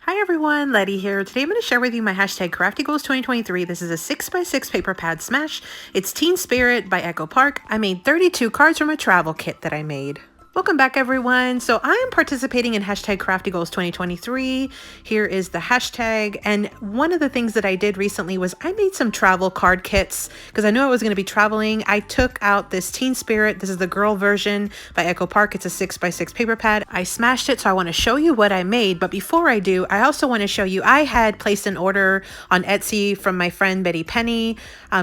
Hi everyone, Letty here. Today I'm going to share with you my hashtag Crafty Goals 2023. This is a 6x6 paper pad smash. It's Teen Spirit by Echo Park. I made 32 cards from a travel kit that I made. Welcome back everyone. So I am participating in hashtag Crafty Goals 2023. Here is the hashtag. And one of the things that I did recently was I made some travel card kits because I knew I was going to be traveling. I took out this Teen Spirit. This is the girl version by Echo Park. It's a 6x6 paper pad. I smashed it, so I want to show you what I made. But before I do, I also want to show you, I had placed an order on Etsy from my friend Betty Penny,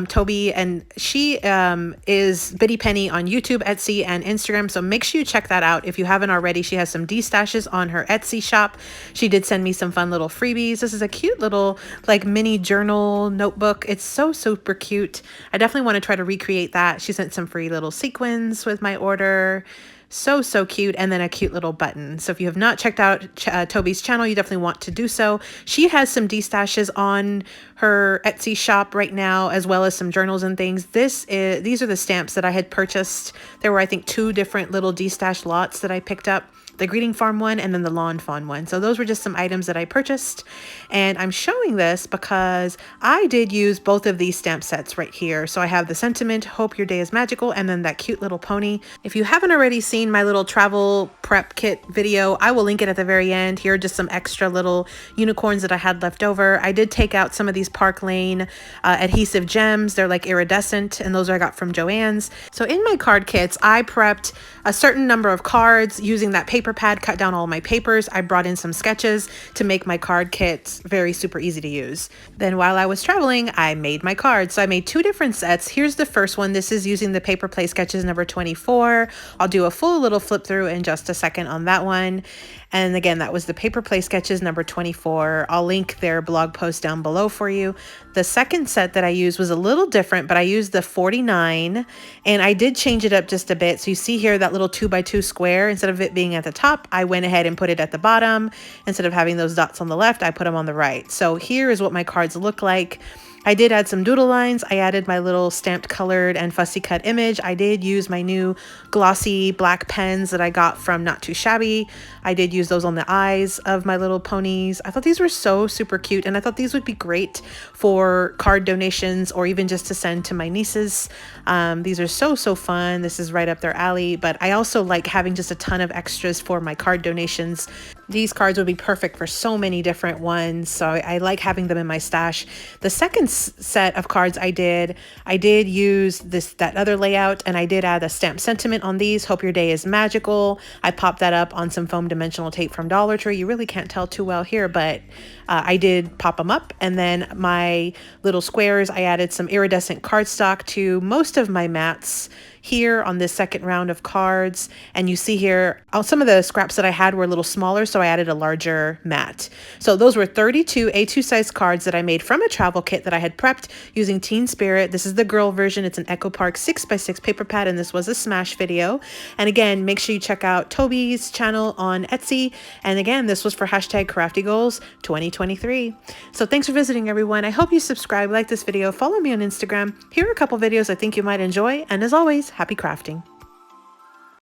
Toby, and she is Betty Penny on YouTube, Etsy, and Instagram. So make sure you check that out if you haven't already. She has some D-stashes on her Etsy shop. She did send me some fun little freebies. This is a cute little like mini journal notebook. It's so super cute. I definitely want to try to recreate that. She sent some free little sequins with my order. So cute. And then a cute little button. So if you have not checked out Toby's channel, you definitely want to do so. She has some D-stashes on her Etsy shop right now, as well as some journals and things. These are the stamps that I had purchased. There were, I think, 2 different little D-stash lots that I picked up. The Greeting Farm one and then the Lawn Fawn one. So those were just some items that I purchased. And I'm showing this because I did use both of these stamp sets right here. So I have the Sentiment, Hope Your Day is Magical, and then that cute little pony. If you haven't already seen my little travel prep kit video, I will link it at the very end. Here are just some extra little unicorns that I had left over. I did take out some of these Park Lane adhesive gems. They're like iridescent, and those I got from Joann's. So in my card kits, I prepped a certain number of cards using that paper pad, cut down all my papers. I brought in some sketches to make my card kits very super easy to use. Then while I was traveling, I made my cards. So I made 2 different sets. Here's the first one. This is using the Paper Play Sketches number 24. I'll do a full little flip through in just a second on that one. And again, that was the Paper Play Sketches number 24. I'll link their blog post down below for you. The second set that I used was a little different, but I used the 49 and I did change it up just a bit. So you see here that little 2x2 square, instead of it being at the top, I went ahead and put it at the bottom. Instead of having those dots on the left, I put them on the right. So here is what my cards look like. I did add some doodle lines. I added my little stamped colored and fussy cut image. I did use my new glossy black pens that I got from Not Too Shabby. I did use those on the eyes of my little ponies. I thought these were so super cute, and I thought these would be great for card donations or even just to send to my nieces. These are so fun. This is right up their alley, but I also like having just a ton of extras for my card donations. These cards would be perfect for so many different ones, so I like having them in my stash. The second set of cards I did use that other layout, and I did add a stamp sentiment on these. Hope Your Day is Magical. I popped that up on some foam dimensional tape from Dollar Tree. You really can't tell too well here, but I did pop them up. And then my little squares, I added some iridescent cardstock to most of my mats here on this second round of cards. And you see here, some of the scraps that I had were a little smaller, so I added a larger mat. So those were 32 A2 size cards that I made from a travel kit that I had prepped using Teen Spirit. This is the girl version. It's an Echo Park 6x6 paper pad, and this was a smash video. And again, make sure you check out Toby's channel on Etsy. And again, this was for hashtag Crafty Goals 2023. So thanks for visiting, everyone. I hope you subscribe, like this video, follow me on Instagram. Here are a couple videos I think you might enjoy. And as always, happy crafting.